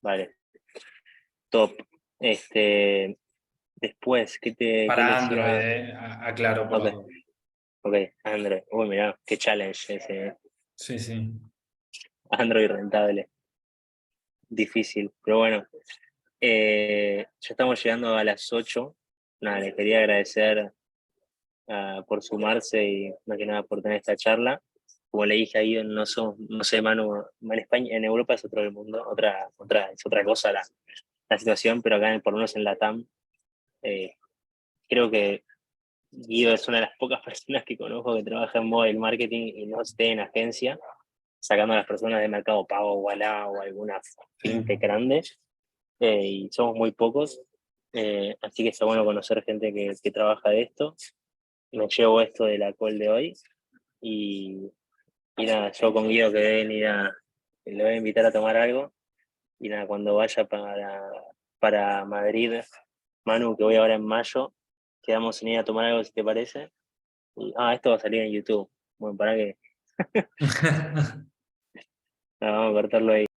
[SPEAKER 2] Vale, top. Después, ¿qué le
[SPEAKER 3] Para Android,
[SPEAKER 2] decía?
[SPEAKER 3] aclaro por
[SPEAKER 2] Ok,
[SPEAKER 3] la duda.
[SPEAKER 2] ok, Android. Uy, mirá, qué challenge ese, ¿eh?
[SPEAKER 3] Sí, sí.
[SPEAKER 2] Android rentable. Difícil, pero bueno. Ya estamos llegando a las 8. Nada, les quería agradecer por sumarse y más que nada por tener esta charla. Como le dije ahí, no sé, Manu, en España, en Europa es otro del mundo, es otra cosa la situación, pero acá por lo menos en Latam, eh, creo que Guido es una de las pocas personas que conozco que trabaja en mobile marketing y no esté en agencia, sacando a las personas de Mercado Pago, Walla o alguna fintech grande, y somos muy pocos, así que está bueno conocer gente que trabaja de esto. Me llevo esto de la call de hoy y, y nada, yo con Guido que deben le voy a invitar a tomar algo y nada, cuando vaya para Madrid, Manu, que voy ahora en mayo, quedamos en ir a tomar algo si te parece. Esto va a salir en YouTube. Bueno, para que vamos a cortarlo ahí.